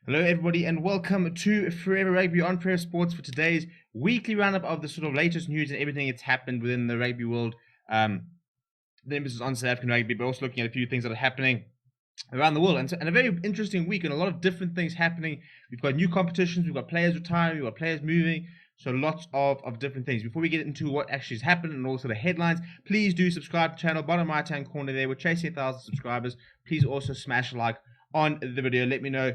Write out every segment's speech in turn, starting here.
Hello, everybody, and welcome to Forever Rugby on Forever Sports for today's weekly roundup of the sort of latest news and everything that's happened within the rugby world. The emphasis on South African rugby, but also looking at a few things that are happening around the world. And a very interesting week, and a lot of different things happening. We've got new competitions, we've got players retiring, we've got players moving. So lots of different things. Before we get into what actually has happened and also the headlines, please do subscribe to the channel. Bottom right hand corner there, we're chasing 1,000 subscribers. Please also smash a like on the video. Let me know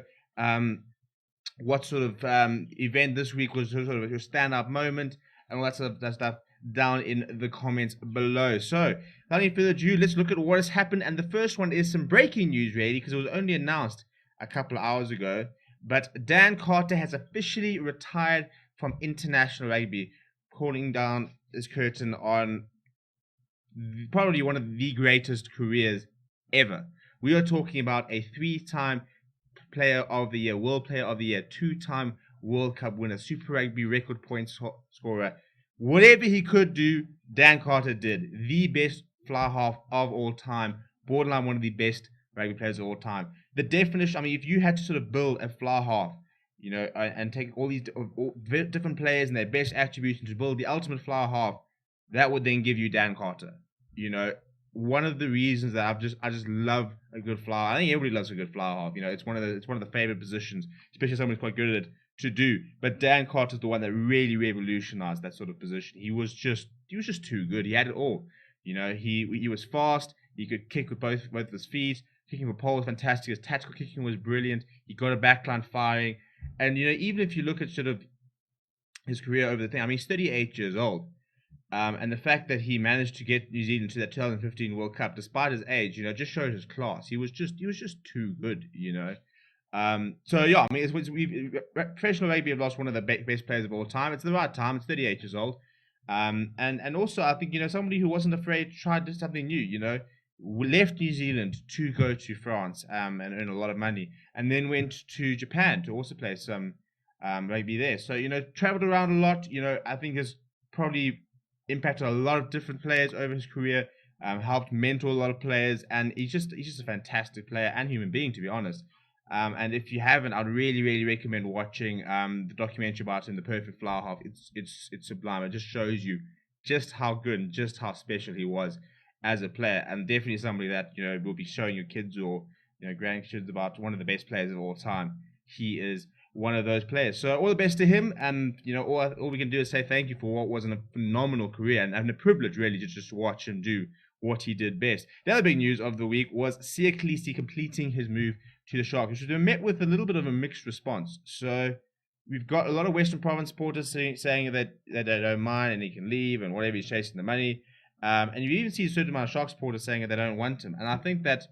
what sort of event this week was sort of your standout moment and all that sort of stuff down in the comments below. So, without any further ado, let's look at what has happened. And the first one is some breaking news, really, because it was only announced a couple of hours ago. But Dan Carter has officially retired from international rugby, calling down his curtain on probably one of the greatest careers ever. We are talking about a 3-time Player of the Year, World Player of the Year, 2-time World Cup winner, Super Rugby record point scorer. Whatever he could do, Dan Carter did. The best fly half of all time, borderline one of the best rugby players of all time. The definition, I mean, if you had to sort of build a fly half, you know, and take all these different players and their best attributes to build the ultimate fly half, that would then give you Dan Carter. You know, one of the reasons that I just love a good flower. I think everybody loves a good flower half. You know, it's one of the favorite positions, especially someone who's quite good at it to do. But Dan Carter's the one that really revolutionized that sort of position. He was just too good. He had it all. You know, he was fast. He could kick with both of his feet. Kicking with pole was fantastic. His tactical kicking was brilliant. He got a backline firing. And you know, even if you look at sort of his career over the thing, I mean, he's 38 years old. And the fact that he managed to get New Zealand to that 2015 World Cup, despite his age, you know, just showed his class. He was just too good, you know. So yeah, I mean, professional rugby have lost one of the best players of all time. It's the right time. It's 38 years old. And also I think, you know, somebody who wasn't afraid to try something new. You know, left New Zealand to go to France and earn a lot of money, and then went to Japan to also play some rugby there. So, you know, traveled around a lot. You know, I think has probably impacted a lot of different players over his career, helped mentor a lot of players, and he's just a fantastic player and human being, to be honest. And if you haven't, I'd really recommend watching the documentary about him, The Perfect Flower Half. It's sublime. It just shows you just how good and just how special he was as a player, and definitely somebody that, you know, will be showing your kids or, you know, grandkids about one of the best players of all time. He is one of those players. So all the best to him, and you know, all we can do is say thank you for what was a phenomenal career and a privilege really to just watch him do what he did best. The other big news of the week was Siya Kolisi completing his move to the Sharks, which was met with a little bit of a mixed response. So we've got a lot of Western Province supporters saying that they don't mind and he can leave and whatever, he's chasing the money. And you even see a certain amount of Sharks supporters saying that they don't want him. And I think that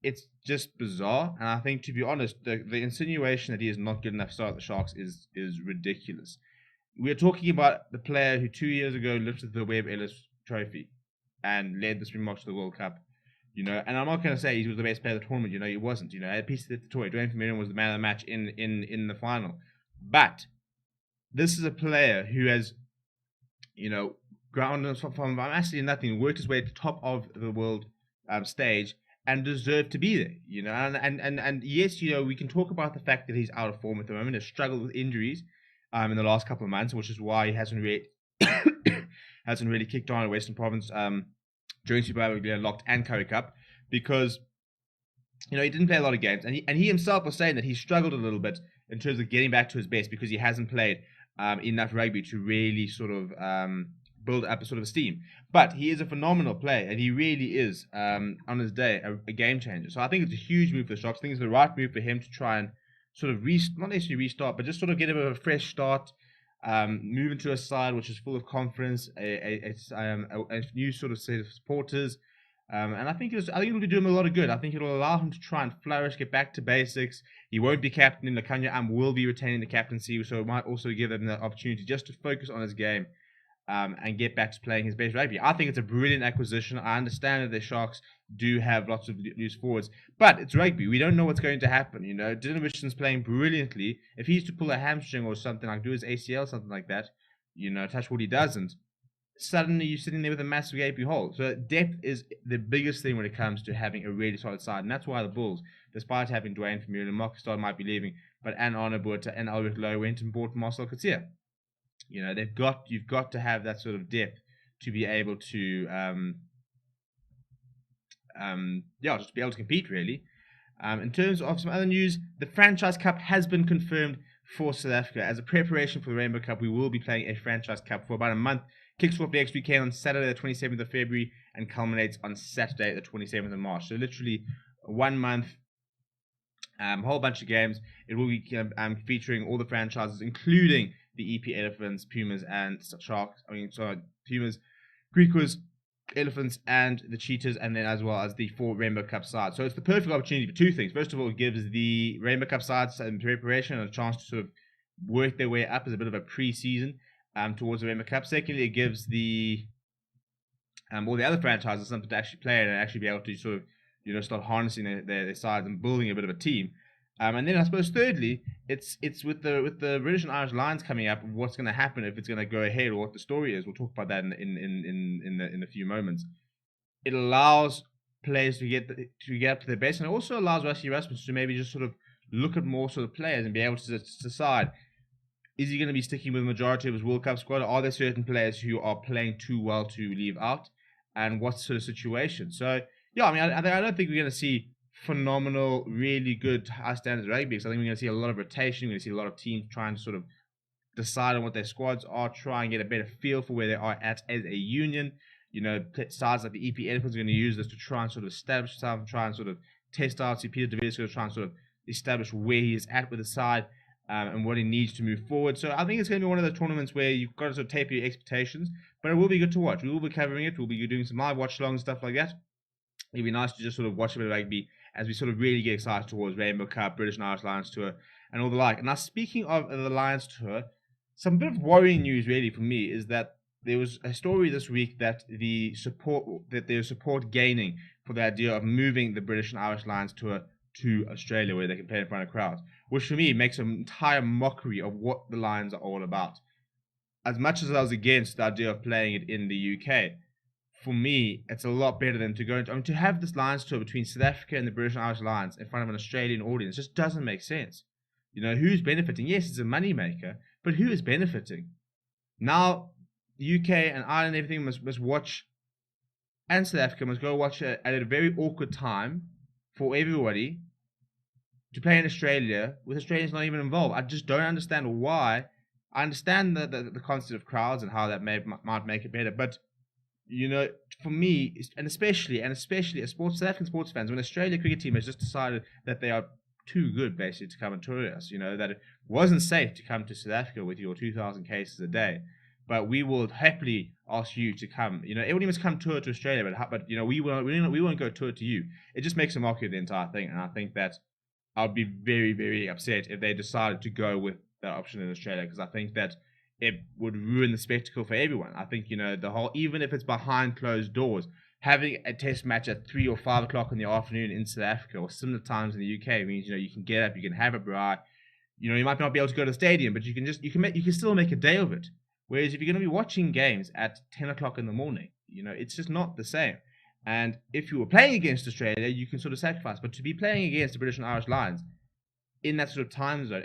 it's just bizarre, and I think, to be honest, the insinuation that he is not good enough to start at the Sharks is ridiculous. We're talking about the player who 2 years ago lifted the Webb Ellis Trophy and led the Springboks to the World Cup. You know, and I'm not going to say he was the best player of the tournament. You know, he wasn't. You know, a piece of the toy. Dwayne Vermeulen was the man of the match in the final. But this is a player who has, you know, grounded from absolutely nothing, worked his way to the top of the world stage, and deserve to be there, you know. And yes, you know, we can talk about the fact that he's out of form at the moment, has struggled with injuries in the last couple of months, which is why he hasn't really kicked on in Western Province during Super Rugby Unlocked and Currie Cup, because, you know, he didn't play a lot of games, and he himself was saying that he struggled a little bit in terms of getting back to his best because he hasn't played enough rugby to really sort of build up a sort of esteem. But he is a phenomenal player, and he really is, on his day, a game changer. So I think it's a huge move for the Sharks. I think it's the right move for him to try and sort of not necessarily restart, but just sort of get him a fresh start, move into a side which is full of confidence, a new sort of set of supporters. And I think it'll do him a lot of good. I think it'll allow him to try and flourish, get back to basics. He won't be captain in the Kanya will be retaining the captaincy, so it might also give him the opportunity just to focus on his game. And get back to playing his best rugby. I think it's a brilliant acquisition. I understand that the Sharks do have lots of loose forwards, but it's rugby. We don't know what's going to happen. You know, Dylan Richardson's playing brilliantly. If he's to pull a hamstring or something, like do his ACL, something like that, you know, touch wood, he doesn't. suddenly you're sitting there with a massive gaping hole. So depth is the biggest thing when it comes to having a really solid side, and that's why the Bulls, despite having Dwayne Vermeulen and Marcus Starr might be leaving, but Arne Buerta and Albert Lowe went and bought Marcel Coetzee. You know, you've got to have that sort of depth to be able to just be able to compete really. In terms of some other news, the Franchise Cup has been confirmed for South Africa. As a preparation for the Rainbow Cup, we will be playing a Franchise Cup for about a month. Kicks off next weekend on Saturday the 27th of February and culminates on Saturday the 27th of March. So literally 1 month, a whole bunch of games. It will be featuring all the franchises, including the EP Elephants, Pumas, and Sharks. Pumas, Griquas, Elephants, and the Cheetahs, and then as well as the 4 Rainbow Cup sides. So it's the perfect opportunity for 2 things. First of all, it gives the Rainbow Cup sides in preparation a chance to sort of work their way up as a bit of a pre-season towards the Rainbow Cup. Secondly, it gives the all the other franchises something to actually play and actually be able to sort of start harnessing their sides and building a bit of a team. And then I suppose thirdly, it's with the British and Irish Lions coming up, what's going to happen if it's going to go ahead or what the story is. We'll talk about that in a few moments. It allows players to get up to their best, and it also allows Rassie Erasmus to maybe just sort of look at more sort of players and be able to decide, is he going to be sticking with the majority of his World Cup squad, or are there certain players who are playing too well to leave out, and what sort of situation? So yeah, I mean, I don't think we're going to see phenomenal, really good high standards rugby, because I think we're going to see a lot of rotation. We're going to see a lot of teams trying to sort of decide on what their squads are, try and get a better feel for where they are at as a union. You know, sides like the EP Elephants are going to use this to try and sort of establish something, try and sort of test out. See, Peter De Villiers is going to try and sort of establish where he is at with the side and what he needs to move forward. So I think it's going to be one of those tournaments where you've got to sort of taper your expectations, but it will be good to watch. We will be covering it. We'll be doing some live watch-alongs and stuff like that. It'd be nice to just sort of watch a bit of rugby as we sort of really get excited towards Rainbow Cup, British and Irish Lions Tour, and all the like. And now, speaking of the Lions Tour, some bit of worrying news really for me is that there was a story this week that there's support gaining for the idea of moving the British and Irish Lions Tour to Australia, where they can play in front of crowds, which for me makes an entire mockery of what the Lions are all about. As much as I was against the idea of playing it in the UK, for me, it's a lot better than to go into... I mean, to have this Lions Tour between South Africa and the British and Irish Lions in front of an Australian audience just doesn't make sense. You know, who's benefiting? Yes, it's a money maker, but who is benefiting? Now, the UK and Ireland and everything must watch, and South Africa must go watch it at a very awkward time for everybody to play in Australia with Australians not even involved. I just don't understand why. I understand the concept of crowds and how that might make it better, but you know, for me, and especially as South African sports fans, when Australia cricket team has just decided that they are too good, basically, to come and tour us, you know, that it wasn't safe to come to South Africa with your 2,000 cases a day, but we will happily ask you to come. You know, everybody must come tour to Australia, but you know, we won't go tour to you. It just makes a mockery of the entire thing, and I think that I'd be very, very upset if they decided to go with that option in Australia, because I think that it would ruin the spectacle for everyone. I think, you know, even if it's behind closed doors, having a test match at 3 or 5 o'clock in the afternoon in South Africa or similar times in the UK means, you know, you can get up, you can have a braai. You know, you might not be able to go to the stadium, but you can still make a day of it. Whereas if you're going to be watching games at 10 o'clock in the morning, you know, it's just not the same. And if you were playing against Australia, you can sort of sacrifice. But to be playing against the British and Irish Lions in that sort of time zone,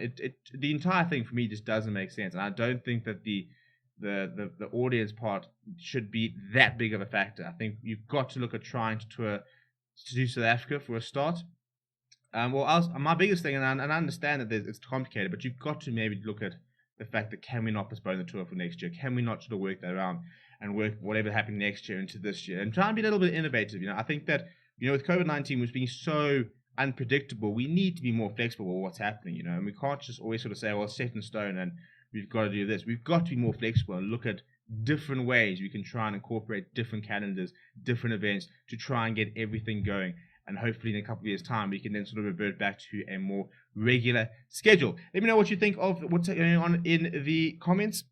the entire thing for me just doesn't make sense, and I don't think that the audience part should be that big of a factor. I think you've got to look at trying to do South Africa for a start. My biggest thing, and I understand that it's complicated, but you've got to maybe look at the fact that can we not postpone the tour for next year? Can we not sort of work that around and work whatever happened next year into this year and try and be a little bit innovative? You know, I think that, you know, with COVID-19 was being so unpredictable, we need to be more flexible with what's happening, you know, and we can't just always sort of say, well, it's set in stone and we've got to do this. We've got to be more flexible and look at different ways we can try and incorporate different calendars, different events to try and get everything going. And hopefully in a couple of years' time, we can then sort of revert back to a more regular schedule. Let me know what you think of what's going on in the comments.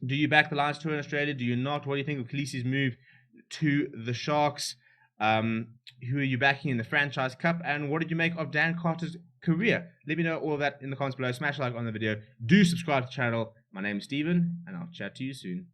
Do you back the Lions Tour in Australia? Do you not? What do you think of Khaleesi's move to the Sharks? Who are you backing in the Franchise Cup? And what did you make of Dan Carter's career? Let me know all of that in the comments below. Smash a like on the video. Do subscribe to the channel. My name is Steven, and I'll chat to you soon.